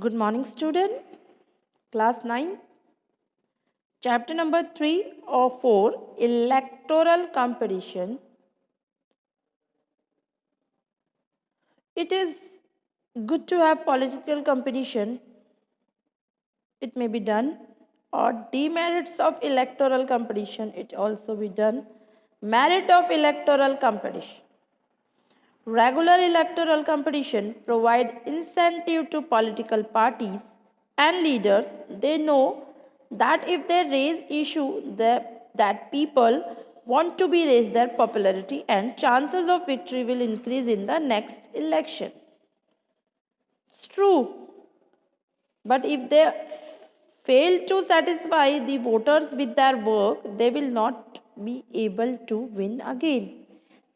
Good morning, student. Class 9. Chapter number 3 or 4, electoral competition. It is good to have political competition. It may be done. Or demerits of electoral competition, it also be done. Merit of electoral competition. Regular electoral competition provide incentive to political parties and leaders. They know that if they raise issue that people want to be raised, their popularity and chances of victory will increase in the next election. It's true. But if they fail to satisfy the voters with their work, they will not be able to win again.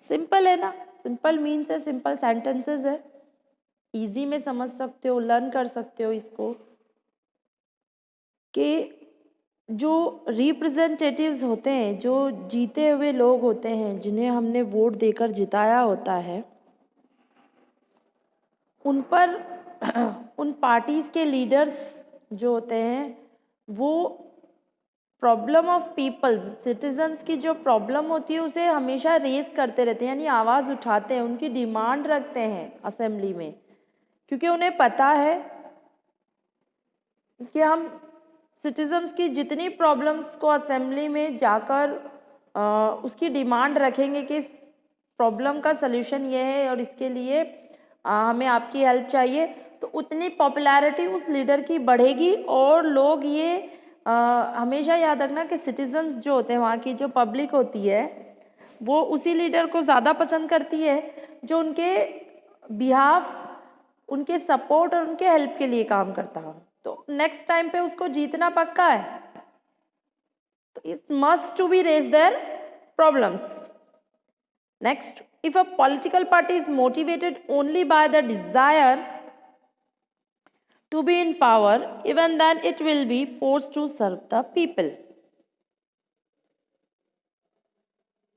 Simple है ना, simple means है, simple sentences है, easy में समझ सकते हो, learn कर सकते हो इसको कि जो रिप्रेजेंटेटिव्स होते हैं, जो जीते हुए लोग होते हैं, जिन्हें हमने वोट देकर जिताया होता है, उन पर उन पार्टीज़ के लीडर्स जो होते हैं वो प्रॉब्लम ऑफ पीपल्स, सिटीजन्स की जो प्रॉब्लम होती है उसे हमेशा रेस करते रहते हैं, यानी आवाज़ उठाते हैं, उनकी डिमांड रखते हैं असेंबली में, क्योंकि उन्हें पता है कि हम सिटीजन्स की जितनी प्रॉब्लम्स को असेंबली में जाकर उसकी डिमांड रखेंगे कि इस प्रॉब्लम का सल्यूशन ये है और इसके लिए हमें आपकी हेल्प चाहिए, तो उतनी पॉपुलैरिटी उस लीडर की बढ़ेगी और लोग ये हमेशा याद रखना कि सिटीजन्स जो होते हैं, वहाँ की जो पब्लिक होती है वो उसी लीडर को ज़्यादा पसंद करती है जो उनके बिहाफ, उनके सपोर्ट और उनके हेल्प के लिए काम करता हो। तो नेक्स्ट टाइम पे उसको जीतना पक्का है, तो it must to be raise their problems. Next, if a political party is motivated only by the desire to be in power, even then it will be forced to serve the people.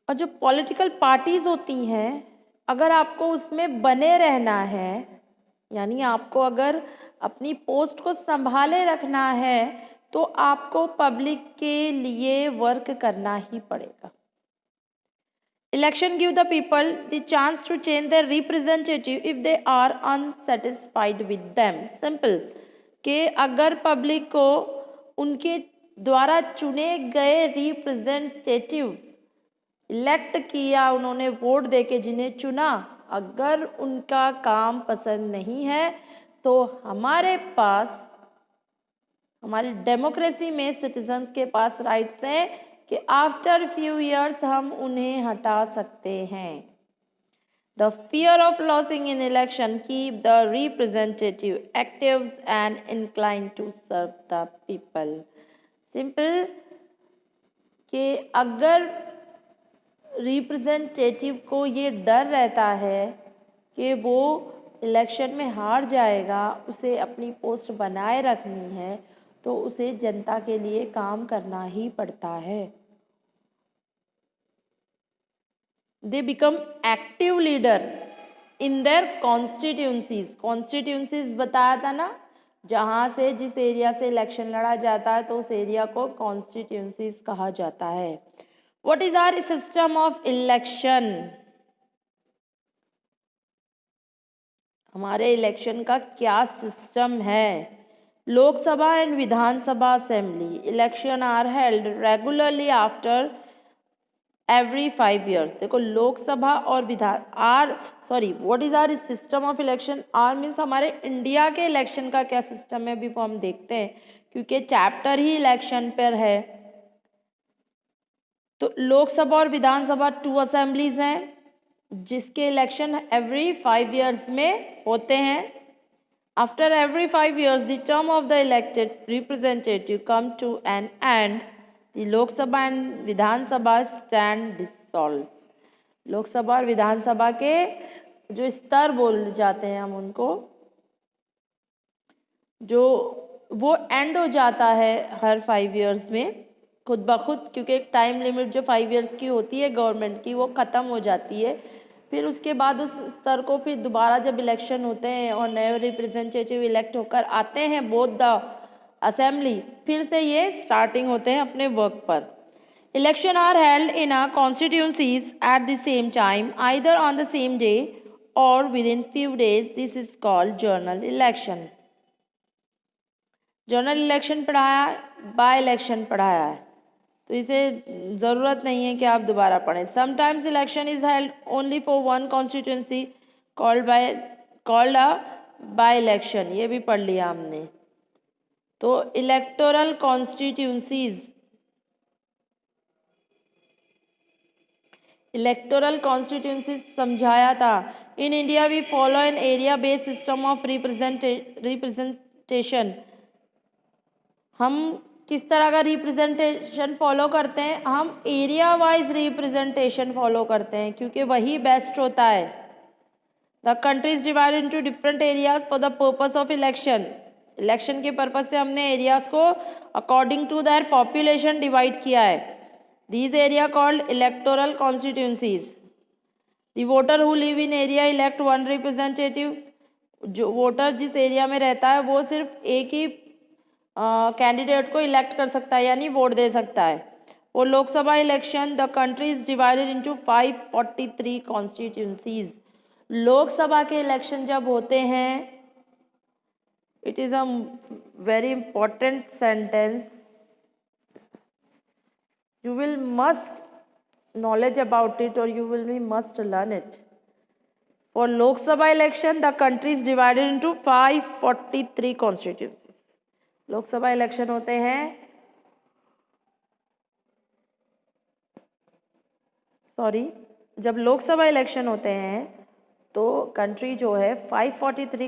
और जो political parties होती हैं, अगर आपको उसमें बने रहना है, यानी आपको अगर अपनी पोस्ट को संभाले रखना है, तो आपको पब्लिक के लिए वर्क करना ही पड़ेगा। Election give the people the chance to change their representative if they are unsatisfied with them. Simple कि अगर पब्लिक को उनके द्वारा चुने गए रिप्रेजेंटेटिव्स इलेक्ट किया, उन्होंने वोट देके जिन्हें चुना, अगर उनका काम पसंद नहीं है तो हमारे पास, हमारी डेमोक्रेसी में सिटीजन्स के पास राइट्स हैं कि आफ्टर फ्यू ईयर्स हम उन्हें हटा सकते हैं। The fear of losing in election keep the representative active and incline to serve the people. Simple कि अगर रिप्रेजेंटेटिव को ये डर रहता है कि वो इलेक्शन में हार जाएगा, उसे अपनी पोस्ट बनाए रखनी है, तो उसे जनता के लिए काम करना ही पड़ता है। They become active leader in their constituencies. Constituencies बताया था ना, जहाँ से जिस एरिया से इलेक्शन लड़ा जाता है तो उस एरिया को constituencies कहा जाता है। What is our system of election? हमारे इलेक्शन का क्या सिस्टम है? Lok Sabha and Vidhan Sabha assembly election are held regularly after every 5 years। देखो, लोकसभा और Vidhan what is our system of election? Are means हमारे इंडिया के इलेक्शन का क्या सिस्टम है, अभी वो हम देखते हैं, क्योंकि चैप्टर ही इलेक्शन पर है। तो लोकसभा और विधानसभा 2 असेंबलीज हैं जिसके इलेक्शन एवरी 5 years में होते हैं। After every 5 years the term of the elected representative come to an end. The Lok Sabha and Vidhan Sabha stand dissolve. Lok Sabha और विधानसभा के जो स्तर बोले जाते हैं हम उनको, जो वो एंड हो जाता है हर 5 years में खुद ब खुद, क्योंकि एक टाइम लिमिट जो 5 years की होती है गवर्नमेंट की वो ख़त्म हो जाती है। फिर उसके बाद उस स्तर को फिर दोबारा जब इलेक्शन होते हैं और नए रिप्रेजेंटेटिव इलेक्ट होकर आते हैं बोथ द असेंबली, फिर से ये स्टार्टिंग होते हैं अपने वर्क पर। Election are held in a constituencies at the same time either on the same day और within few days, this is called general election. General election पढ़ाया, by election पढ़ाया है, तो इसे ज़रूरत नहीं है कि आप दोबारा पढ़ें। Sometimes election is held only for one constituency called a by election, ये भी पढ़ लिया हमने। तो इलेक्टोरल कॉन्स्टिट्यूंसीज समझाया था। In India we follow an area based system of representation. हम किस तरह का रिप्रेजेंटेशन फॉलो करते हैं? हम एरिया वाइज रिप्रेजेंटेशन फॉलो करते हैं, क्योंकि वही बेस्ट होता है। The country is divided into different areas for the purpose of election. Election के पर्पज से हमने एरियाज को according to their population divide किया है। These area called electoral constituencies. The voter who live in area elect one representative. जो voter जिस area में रहता है वो सिर्फ एक ही कैंडिडेट को इलेक्ट कर सकता है, यानी वोट दे सकता है। और Lok Sabha election the country is divided into 543 constituencies. Lok Sabha के इलेक्शन जब होते हैं, it is a very important sentence, you will must knowledge about it or you will be must learn it. For Lok Sabha election the country is divided into 543 constituencies. लोक सभा election होते हैं, जब Lok Sabha election होते हैं तो country जो है 543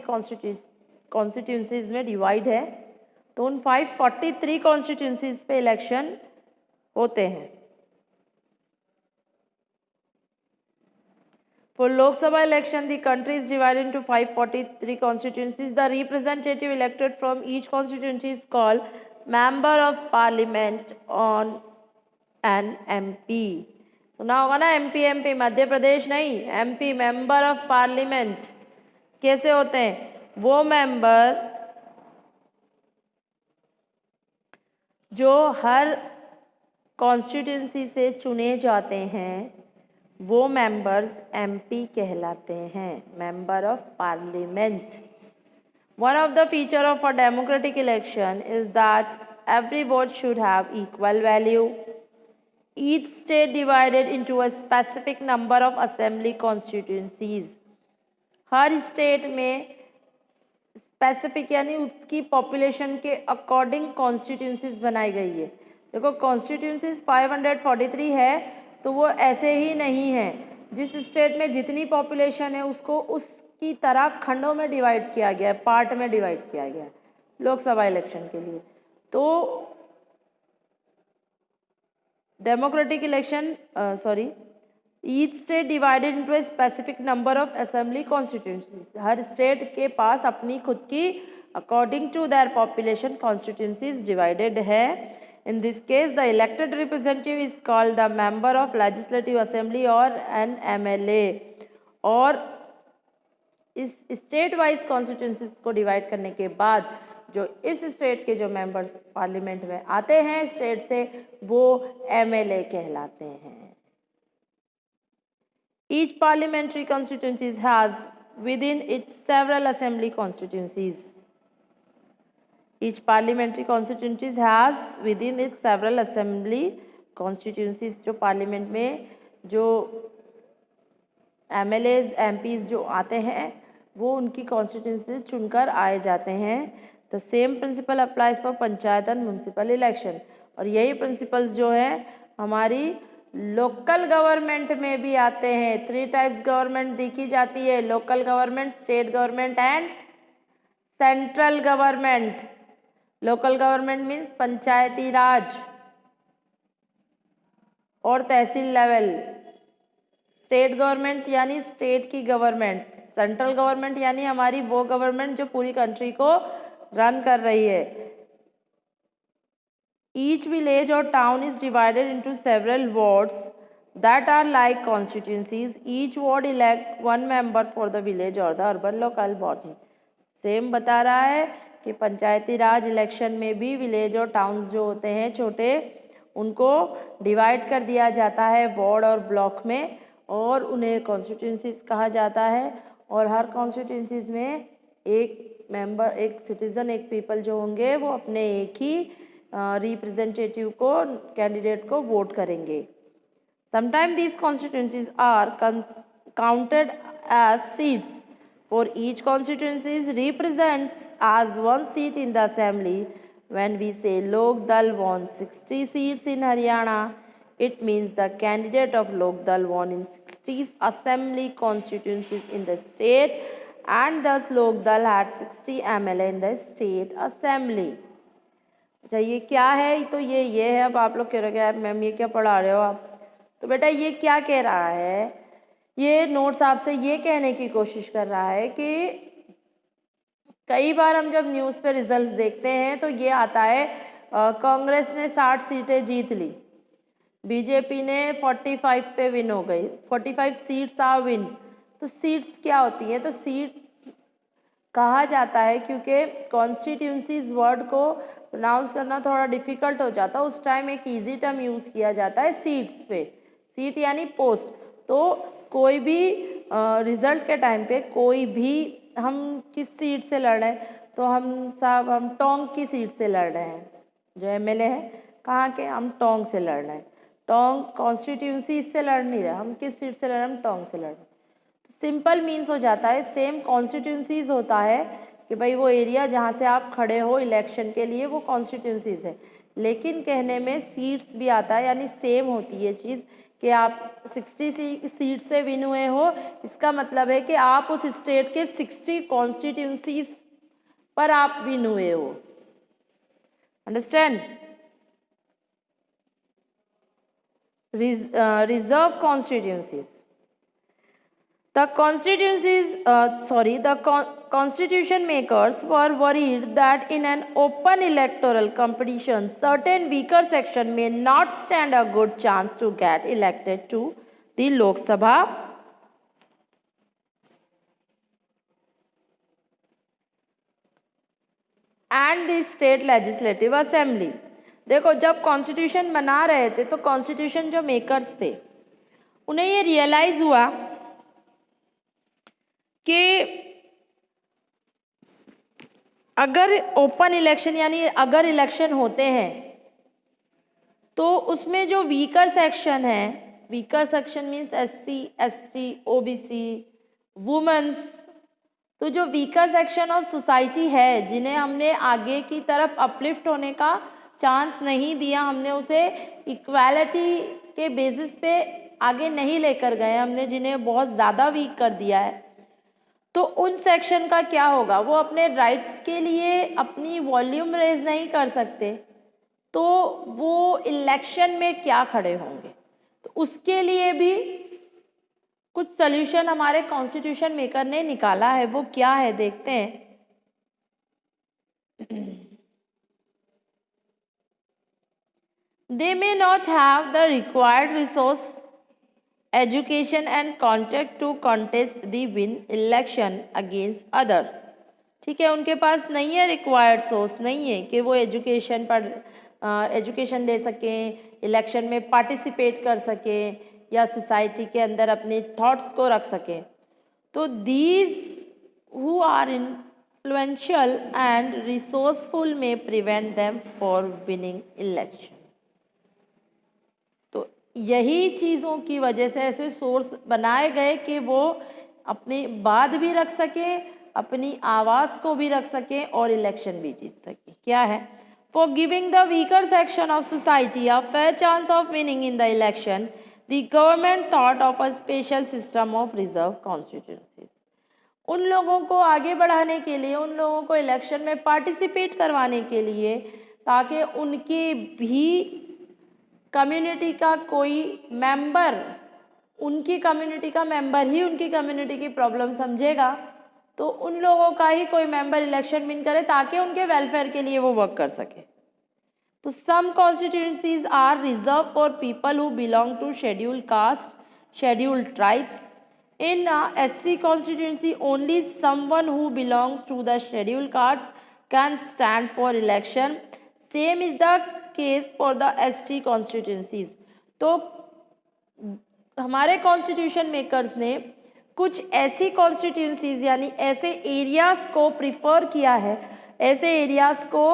कॉन्स्टिट्यूंसीज में डिवाइड है। तो उन 543 कॉन्स्टिट्यूंसीज पे इलेक्शन होते हैं। For Lok Sabha election, the country is divided into 543 constituencies. The representative elected from each constituency is called Member of Parliament on an MP. सुना होगा ना MP, मध्य प्रदेश नहीं, MP Member of Parliament। कैसे होते हैं वो मेंबर जो हर कॉन्स्टिट्यूंसी से चुने जाते हैं, वो मेंबर्स एमपी कहलाते हैं, member of parliament. One of the feature of a democratic election is that every vote should have equal value. Each state divided into a specific number of assembly constituencies. हर state में specific यानी उसकी population के according constituencies बनाई गई है। देखो constituencies 543 है, तो वो ऐसे ही नहीं है। जिस स्टेट में जितनी पॉपुलेशन है उसको उसकी तरह खंडों में डिवाइड किया गया है, पार्ट में डिवाइड किया गया है लोकसभा इलेक्शन के लिए। तो democratic election each state divided into a specific number of assembly constituencies. हर स्टेट के पास अपनी खुद की according to their population constituencies divided है। In this case, the elected representative is called the member of legislative assembly or an MLA। और इस state wise constituencies को डिवाइड करने के बाद जो इस स्टेट के जो मेंबर्स पार्लियामेंट में आते हैं स्टेट से, वो MLA कहलाते हैं। Each parliamentary constituency has within it several assembly constituencies। Each parliamentary constituency has within it several assembly constituencies। जो पार्लियामेंट में जो MLAs MPs जो आते हैं वो उनकी कॉन्स्टिट्यूंसी चुनकर आए जाते हैं। The same principle applies for panchayat and municipal election. और यही प्रिंसिपल्स जो है हमारी लोकल गवर्नमेंट में भी आते हैं। 3 टाइप्स गवर्नमेंट देखी जाती है, local government, state government and central government. Local government means Panchayati Raj और तहसील लेवल। स्टेट गवर्नमेंट यानी स्टेट की गवर्नमेंट। सेंट्रल गवर्नमेंट यानी हमारी वो गवर्नमेंट जो पूरी कंट्री को रन कर रही है। ईच विलेज और town is divided into several wards. that are like constituencies. Each ward elect one member for the village or the urban local body. Same बता रहा है कि पंचायती राज इलेक्शन में भी विलेज और टाउन्स जो होते हैं छोटे, उनको डिवाइड कर दिया जाता है वार्ड और ब्लॉक में, और उन्हें कॉन्स्टिट्यूंसीज कहा जाता है। और हर कॉन्स्टिट्यूंसीज में एक मेंबर, एक सिटीज़न, एक पीपल जो होंगे वो अपने एक ही रिप्रेजेंटेटिव को, कैंडिडेट को वोट करेंगे। Sometime these constituencies are counted as seats. For each constituency represents as one seat in the assembly. When we say Lok Dal won 60 seats in Haryana, it means the candidate of Lok Dal won in 60 assembly constituencies in the state, and thus Lok Dal had 60 MLA in the state assembly. अच्छा, ये क्या है? तो ये है। अब आप लोग कह रहे हैं मैम ये क्या पढ़ा रहे हो आप? तो बेटा ये क्या कह रहा है, ये नोट्स आपसे ये कहने की कोशिश कर रहा है कि कई बार हम जब न्यूज़ पे रिजल्ट्स देखते हैं तो ये आता है कांग्रेस ने 60 सीटें जीत ली, बीजेपी ने 45 पे विन हो गई, 45 सीट्स आर विन। तो सीट्स क्या होती हैं? तो सीट कहा जाता है क्योंकि कॉन्स्टिट्यूंसीज वर्ड को प्रोनाउंस करना थोड़ा डिफ़िकल्ट हो जाता है, उस टाइम एक इजी टर्म यूज़ किया जाता है सीट्स पे। सीट यानी पोस्ट। तो कोई भी रिज़ल्ट के टाइम पे कोई भी, हम किस सीट से लड़ रहे हैं, तो हम टोंक की सीट से लड़ रहे हैं, जो एमएलए है कहाँ के, हम टोंक से लड़ रहे हैं। टोंक कॉन्स्टिट्यूंसी से लड़ नहीं रहे, हम किस सीट से लड़ रहे हैं, हम टोंक से लड़ रहे हैं। तो सिंपल मीन्स हो जाता है, सेम कॉन्स्टिट्यूंसीज होता है कि भाई वो एरिया जहाँ से आप खड़े हो इलेक्शन के लिए वो कॉन्स्टिट्यूंसीज है, लेकिन कहने में सीट्स भी आता है, यानी सेम होती है चीज़ कि आप 60 सीट से विन हुए हो, इसका मतलब है कि आप उस स्टेट के 60 कॉन्स्टिट्यूंसीज पर आप विन हुए हो। Understand? Reserve constituencies, the constitution makers were worried that in an open electoral competition, certain weaker section may not stand a good chance to get elected to the Lok Sabha and the state legislative assembly. देखो, जब constitution बना रहे थे तो constitution जो makers थे उन्हें ये रियलाइज हुआ कि अगर ओपन इलेक्शन यानी अगर इलेक्शन होते हैं तो उसमें जो वीकर सेक्शन है, weaker section means SC, ST, OBC, womens, तो जो वीकर सेक्शन ऑफ सोसाइटी है जिन्हें हमने आगे की तरफ अपलिफ्ट होने का चांस नहीं दिया, हमने उसे इक्वालिटी के बेसिस पे आगे नहीं लेकर गए, हमने जिन्हें बहुत ज़्यादा वीक कर दिया है, तो उन सेक्शन का क्या होगा? वो अपने राइट्स के लिए अपनी वॉल्यूम रेज नहीं कर सकते, तो वो इलेक्शन में क्या खड़े होंगे? तो उसके लिए भी कुछ सॉल्यूशन हमारे कॉन्स्टिट्यूशन मेकर ने निकाला है। वो क्या है देखते हैं। They may not have the required resource, education and contact to contest the win election against other. ठीक है, उनके पास नहीं है रिक्वायर्ड सोर्स, नहीं है कि वो एजुकेशन ले सकें, इलेक्शन में पार्टिसिपेट कर सकें या सोसाइटी के अंदर अपने थॉट्स को रख सकें। तो these who are influential and resourceful में prevent them for winning election. तो यही चीज़ों की वजह से ऐसे सोर्स बनाए गए कि वो अपनी बात भी रख सकें, अपनी आवाज़ को भी रख सकें और इलेक्शन भी जीत सकें। क्या है? For giving the weaker section of society a fair chance of winning in the election, the government thought of a special system of reserve constituencies. उन लोगों को आगे बढ़ाने के लिए, उन लोगों को इलेक्शन में पार्टिसिपेट करवाने के लिए, ताकि उनकी भी कम्युनिटी का कोई मेंबर, उनकी कम्युनिटी का मेंबर ही उनकी कम्युनिटी की प्रॉब्लम समझेगा, तो उन लोगों का ही कोई मेंबर इलेक्शन विन करे ताकि उनके वेलफेयर के लिए वो वर्क कर सके। तो some constituencies are reserve for people who belong to scheduled caste, scheduled tribes. In SC constituency, only someone who belongs to the scheduled castes can stand for election. Same is the case for the ST constituencies. तो हमारे constitution makers ने कुछ ऐसी constituencies यानी ऐसे areas को prefer किया है, ऐसे एरियाज को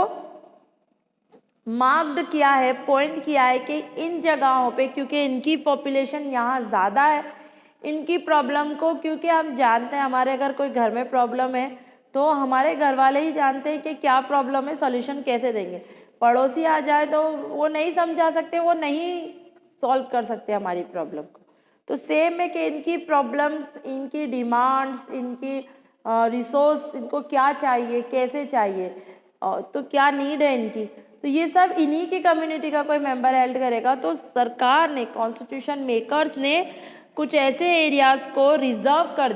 मार्क्ड किया है, पॉइंट किया है कि इन जगहों पे, क्योंकि इनकी पॉपुलेशन यहाँ ज़्यादा है, इनकी प्रॉब्लम को, क्योंकि हम जानते हैं हमारे अगर कोई घर में प्रॉब्लम है तो हमारे घर वाले ही जानते हैं कि क्या प्रॉब्लम है, सॉल्यूशन कैसे देंगे. पड़ोसी आ जाए तो वो नहीं समझा सकते, वो नहीं सॉल्व कर सकते हमारी प्रॉब्लम को. तो सेम है कि इनकी प्रॉब्लम्स, इनकी डिमांड्स, इनकी रिसोर्स, इनको क्या चाहिए, कैसे चाहिए, तो क्या नीड है इनकी, तो ये सब इन्हीं की कम्युनिटी का कोई मेंबर हेल्ड करेगा. तो सरकार ने, कॉन्स्टिट्यूशन मेकर्स ने कुछ ऐसे एरियाज़ को रिज़र्व कर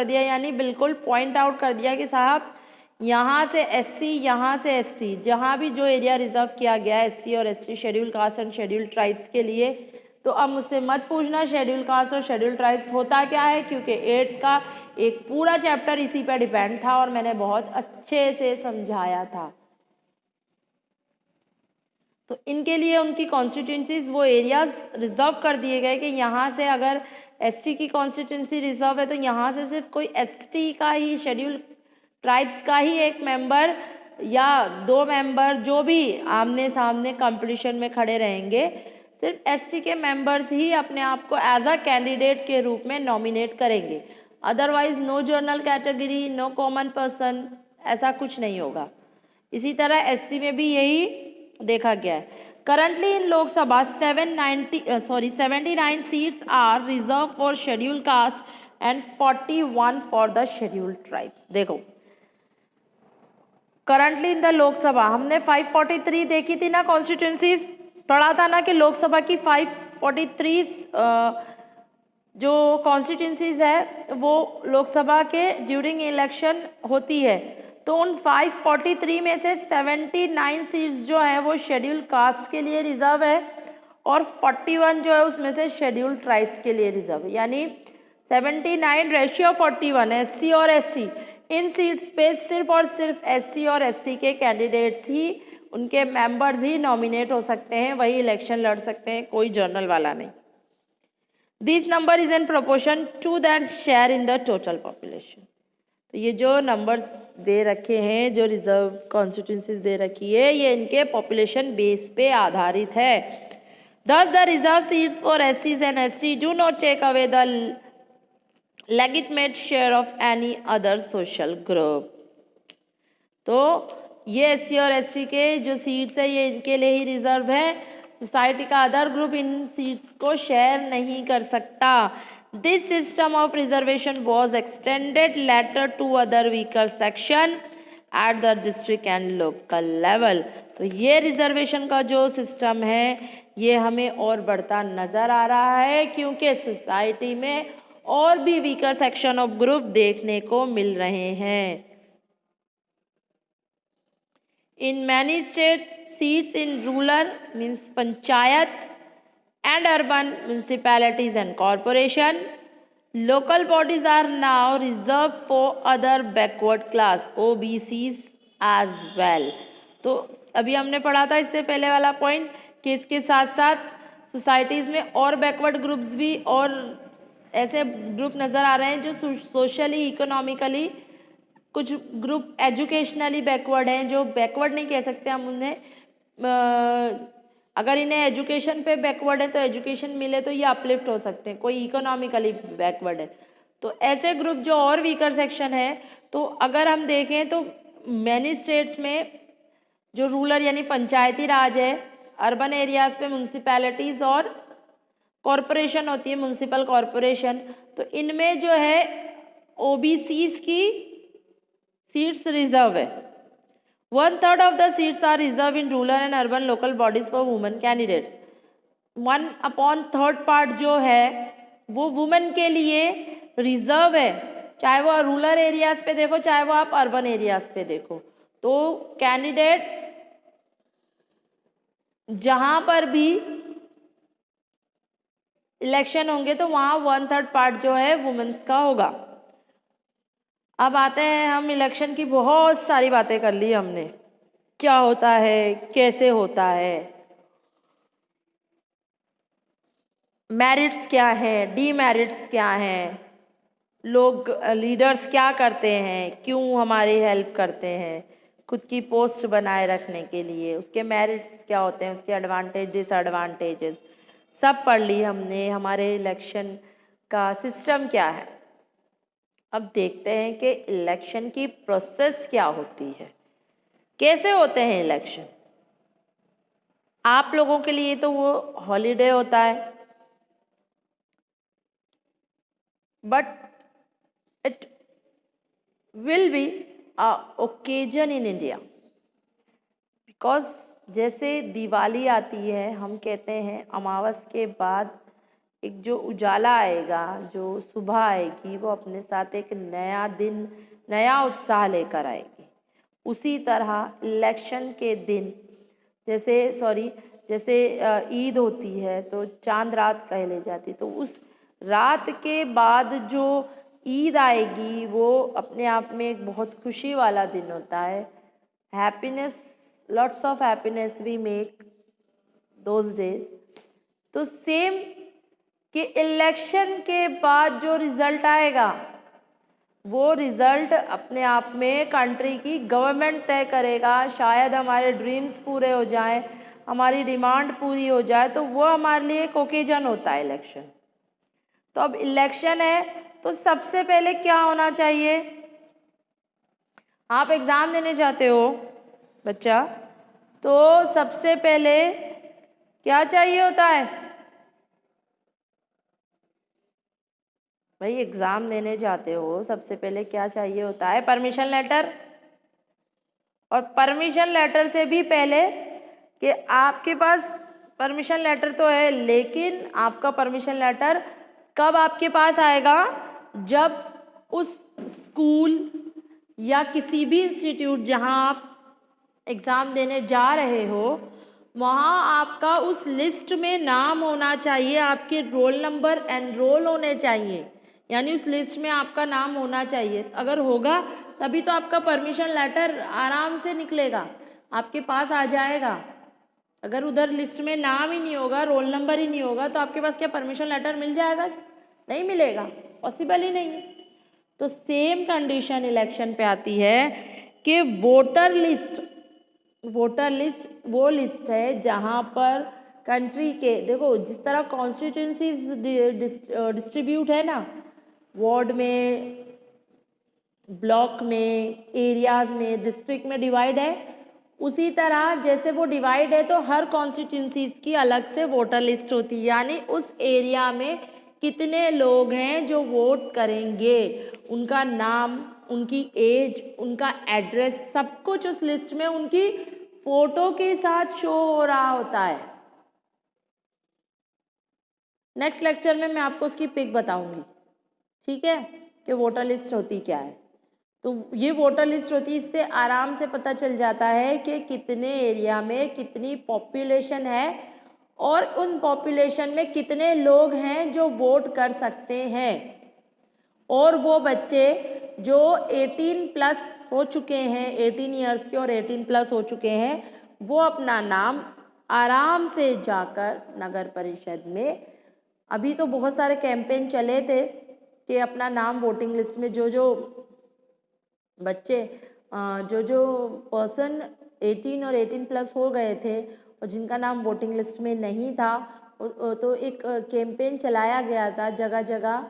दिया यानी बिल्कुल पॉइंट आउट कर दिया कि साहब यहाँ से SC, यहाँ से ST, जहाँ भी जो एरिया रिज़र्व किया गया है SC और ST, schedule caste and schedule tribes के लिए, तो अब मुझसे मत पूछना शेड्यूल कास्ट और शेड्यूल ट्राइब्स होता क्या है, क्योंकि 8 का एक पूरा चैप्टर इसी पर डिपेंड था और मैंने बहुत अच्छे से समझाया था. तो इनके लिए उनकी कॉन्स्टिट्यूंसीज, वो एरियाज रिजर्व कर दिए गए कि यहाँ से अगर ST की कॉन्स्टिट्यूंसी रिजर्व है तो यहाँ से सिर्फ कोई ST का ही, शेड्यूल ट्राइब्स का ही एक मेंबर या 2 मेंबर जो भी आमने सामने कंपटीशन में खड़े रहेंगे, सिर्फ ST के मेंबर्स ही अपने आप को एज अ कैंडिडेट के रूप में नॉमिनेट करेंगे. Otherwise no general category, no common person, ऐसा कुछ नहीं होगा. इसी तरह SC में भी यही देखा गया है. Currently in Lok Sabha 79 seats are reserve for schedule caste and 41 for the scheduled tribes. देखो करंटली इन द लोकसभा हमने 543 देखी थी ना, कॉन्स्टिट्यूंसीज पढ़ा था ना कि लोकसभा की 543 जो कॉन्स्टिट्यूंसीज है वो लोकसभा के ड्यूरिंग इलेक्शन होती है. तो उन 543 में से 79 सीट्स जो हैं वो शेड्यूल कास्ट के लिए रिजर्व है और 41 जो है उसमें से शेड्यूल ट्राइब्स के लिए रिजर्व है. यानी 79 रेशियो 41 SC और ST. इन सीट्स पे सिर्फ और सिर्फ SC और ST के कैंडिडेट्स ही, उनके मेंबर्स ही नॉमिनेट हो सकते हैं, वही इलेक्शन लड़ सकते हैं, कोई जर्नल वाला नहीं. This number is in proportion to that share in the total population. तो ये जो नंबर्स दे रखे हैं, जो रिजर्व कॉन्स्टिट्यूंसीज दे रखी है, ये इनके पॉपुलेशन बेस पे आधारित है. Thus the reserved seats for SCs and ST do not take away the legitimate share of any other social group. तो ये SC और ST के जो सीट्स है ये इनके लिए ही रिजर्व है. सोसाइटी का अदर ग्रुप इन सीट्स को शेयर नहीं कर सकता. This system of reservation was extended later to other weaker section at the district and local level. तो ये रिजर्वेशन का जो सिस्टम है ये हमें और बढ़ता नज़र आ रहा है क्योंकि सोसाइटी में और भी वीकर सेक्शन ऑफ ग्रुप देखने को मिल रहे हैं. In many state seats in rural means panchayat and urban municipalities and corporation, local bodies are now reserved for other backward class OBCs as well. तो अभी हमने पढ़ा था इससे पहले वाला पॉइंट कि इसके साथ साथ सोसाइटीज़ में और बैकवर्ड ग्रुप्स भी और ऐसे ग्रुप नज़र आ रहे हैं जो सोशली, इकोनॉमिकली, कुछ ग्रुप एजुकेशनली बैकवर्ड हैं, जो बैकवर्ड नहीं कह सकते हम उन्हें, अगर इन्हें एजुकेशन पे बैकवर्ड है तो एजुकेशन मिले तो ये अपलिफ्ट हो सकते हैं, कोई इकोनॉमिकली बैकवर्ड है. तो ऐसे ग्रुप जो और वीकर सेक्शन है, तो अगर हम देखें तो मैनी स्टेट्स में जो रूरल यानी पंचायती राज है, अर्बन एरियाज़ पे म्यूनसिपैलिटीज़ और कॉरपोरेशन होती है, म्यूनसिपल कॉरपोरेशन, तो इनमें जो है OBCs की सीट्स रिजर्व है. 1/3 of the seats are reserved in rural and urban local bodies for women candidates. 1/3 part जो है वो वुमेन के लिए रिजर्व है, चाहे वो रूरल एरियाज़ पे देखो, चाहे वो आप अर्बन एरियाज़ पे देखो. तो कैंडिडेट जहाँ पर भी इलेक्शन होंगे तो वहाँ 1/3 पार्ट जो है वुमेन्स का होगा। अब आते हैं हम, इलेक्शन की बहुत सारी बातें कर ली हमने, क्या होता है, कैसे होता है, मेरिट्स क्या है, डीमेरिट्स क्या हैं, लोग लीडर्स क्या करते हैं, क्यों हमारी हेल्प करते हैं खुद की पोस्ट बनाए रखने के लिए, उसके मेरिट्स क्या होते हैं, उसके एडवांटेज डिसएडवांटेजेस सब पढ़ ली हमने। हमारे इलेक्शन का सिस्टम क्या है। अब देखते हैं कि इलेक्शन की प्रोसेस क्या होती है, कैसे होते हैं इलेक्शन। आप लोगों के लिए तो वो हॉलीडे होता है, but it will be a occasion in India, because जैसे दिवाली आती है, हम कहते हैं अमावस के बाद एक जो उजाला आएगा, जो सुबह आएगी, वो अपने साथ एक नया दिन, नया उत्साह लेकर आएगी। उसी तरह इलेक्शन के दिन, जैसे ईद होती है तो चांद रात कहली जाती, तो उस रात के बाद जो ईद आएगी वो अपने आप में एक बहुत खुशी वाला दिन होता है। Happiness, lots of happiness we make those days. तो सेम कि इलेक्शन के बाद जो रिज़ल्ट आएगा, वो रिज़ल्ट अपने आप में कंट्री की गवर्नमेंट तय करेगा। शायद हमारे ड्रीम्स पूरे हो जाएं, हमारी डिमांड पूरी हो जाए, तो वो हमारे लिए एक ओकेजन होता है इलेक्शन। तो अब इलेक्शन है तो सबसे पहले क्या होना चाहिए। आप एग्ज़ाम देने जाते हो बच्चा, तो सबसे पहले क्या चाहिए होता है भाई। एग्ज़ाम देने जाते हो सबसे पहले क्या चाहिए होता है, परमिशन लेटर। और परमिशन लेटर से भी पहले कि आपके पास परमिशन लेटर तो है, लेकिन आपका परमिशन लेटर कब आपके पास आएगा, जब उस स्कूल या किसी भी इंस्टीट्यूट जहां आप एग्ज़ाम देने जा रहे हो, वहाँ आपका उस लिस्ट में नाम होना चाहिए, आपके रोल नंबर एनरोल होने चाहिए, यानी उस लिस्ट में आपका नाम होना चाहिए। अगर होगा तभी तो आपका परमिशन लेटर आराम से निकलेगा, आपके पास आ जाएगा। अगर उधर लिस्ट में नाम ही नहीं होगा, रोल नंबर ही नहीं होगा, तो आपके पास क्या परमिशन लेटर मिल जाएगा? नहीं मिलेगा, पॉसिबल ही नहीं है। तो सेम कंडीशन इलेक्शन पे आती है कि वोटर लिस्ट वो लिस्ट है जहाँ पर कंट्री के, देखो जिस तरह कॉन्स्टिट्यूंसीज डिस्ट्रीब्यूट है ना, वार्ड में, ब्लॉक में, एरियाज में, डिस्ट्रिक्ट में डिवाइड है, उसी तरह जैसे वो डिवाइड है तो हर कॉन्स्टिट्यूंसीज की अलग से वोटर लिस्ट होती है, यानी उस एरिया में कितने लोग हैं जो वोट करेंगे, उनका नाम, उनकी एज, उनका एड्रेस, सब कुछ उस लिस्ट में उनकी फोटो के साथ शो हो रहा होता है। नेक्स्ट लेक्चर में मैं आपको उसकी पिक बताऊंगी, ठीक है, कि वोटर लिस्ट होती क्या है। तो ये वोटर लिस्ट होती है, इससे आराम से पता चल जाता है कि कितने एरिया में कितनी पॉपुलेशन है और उन पॉपुलेशन में कितने लोग हैं जो वोट कर सकते हैं। और वो बच्चे जो 18 प्लस हो चुके हैं, 18 ईयर्स के और 18 प्लस हो चुके हैं, वो अपना नाम आराम से जाकर नगर परिषद में, अभी तो बहुत सारे कैंपेन चले थे कि अपना नाम वोटिंग लिस्ट में, जो बच्चे, जो पर्सन 18 और 18 प्लस हो गए थे और जिनका नाम वोटिंग लिस्ट में नहीं था, तो एक कैंपेन चलाया गया था जगह जगह,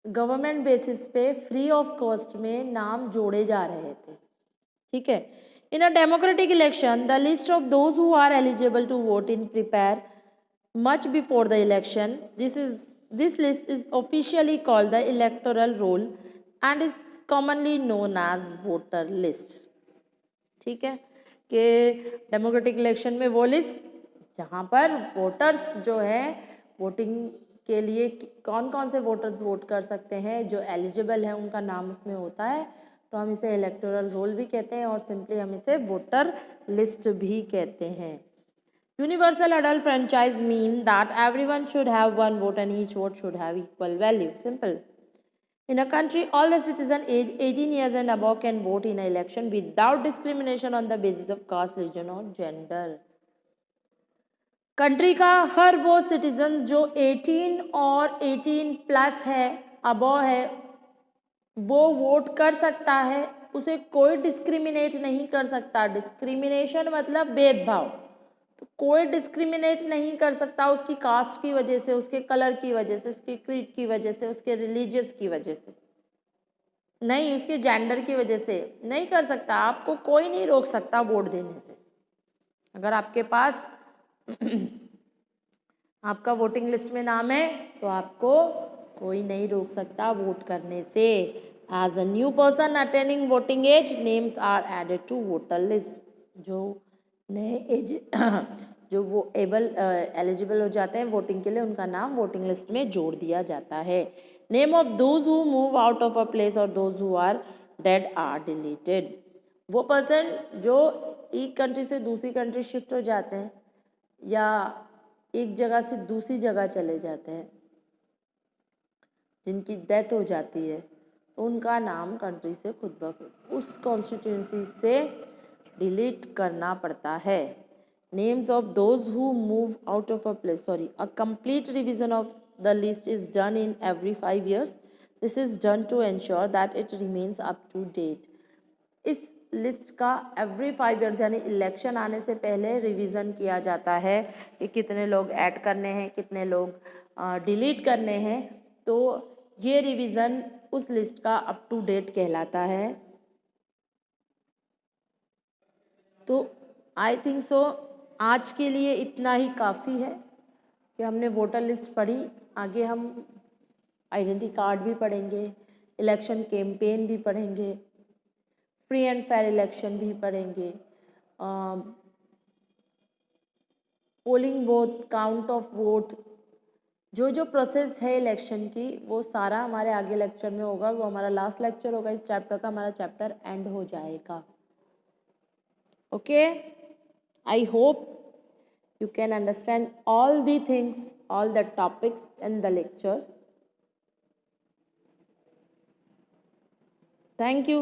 गवर्नमेंट बेसिस पे फ्री ऑफ कॉस्ट में नाम जोड़े जा रहे थे, ठीक है। In a democratic election the list of those who are eligible to vote in prepare much before the election. This list is officially called the electoral roll and is commonly known as voter list, ठीक है। कि democratic election में वो list जहाँ पर voters जो है voting के लिए कौन कौन से वोटर्स वोट कर सकते हैं, जो एलिजिबल है उनका नाम उसमें होता है, तो हम इसे इलेक्टोरल रोल भी कहते हैं और सिंपली हम इसे वोटर लिस्ट भी कहते हैं। Universal adult franchise mean that everyone should have one vote and each vote should have equal value. Simple. In a country, all the citizens aged 18 years and above can vote in an election without discrimination on the basis of caste, religion or gender. Country का हर वो citizen जो 18 और 18 plus है, above है, वो vote कर सकता है। उसे कोई डिस्क्रिमिनेट नहीं कर सकता। डिस्क्रिमिनेशन मतलब भेदभाव। तो कोई डिस्क्रिमिनेट नहीं कर सकता उसकी कास्ट की वजह से, उसके कलर की वजह से, उसके क्रीड की वजह से, उसके रिलीजियस की वजह से नहीं, उसके जेंडर की वजह से नहीं कर सकता। आपको कोई नहीं रोक सकता वोट देने से। अगर आपके पास आपका वोटिंग लिस्ट में नाम है तो आपको कोई नहीं रोक सकता वोट करने से। As a new person attaining voting age, names are added to voter list. जो नए एज जो वो एलिजिबल हो जाते हैं वोटिंग के लिए, उनका नाम वोटिंग लिस्ट में जोड़ दिया जाता है। Name of those who move out of a place और those who are dead are deleted. वो पर्सन जो एक कंट्री से दूसरी कंट्री शिफ्ट हो जाते हैं या एक जगह से दूसरी जगह चले जाते हैं, जिनकी डेथ हो जाती है, तो उनका नाम कंट्री से खुद ब खुद उस कॉन्स्टिट्यूंसी से डिलीट करना पड़ता है। Names of those who move out of a place, a complete revision of the list is done in every 5 years. This is done to ensure that it remains up to date. इस list का every 5 years यानी election आने से पहले revision किया जाता है कि कितने लोग ऐड करने हैं, कितने लोग डिलीट करने हैं। तो ये रिवीजन उस लिस्ट का अप टू डेट कहलाता है। तो आई थिंक सो आज के लिए इतना ही काफ़ी है कि हमने वोटर लिस्ट पढ़ी। आगे हम आइडेंटिटी कार्ड भी पढ़ेंगे, इलेक्शन कैंपेन भी पढ़ेंगे, फ्री एंड फेयर इलेक्शन भी पढ़ेंगे, polling booth, count of vote, जो जो प्रोसेस है इलेक्शन की, वो सारा हमारे आगे लेक्चर में होगा। वो हमारा लास्ट लेक्चर होगा इस चैप्टर का, हमारा चैप्टर एंड हो जाएगा। Okay, I hope you can understand all the things, all the topics in the lecture. Thank you.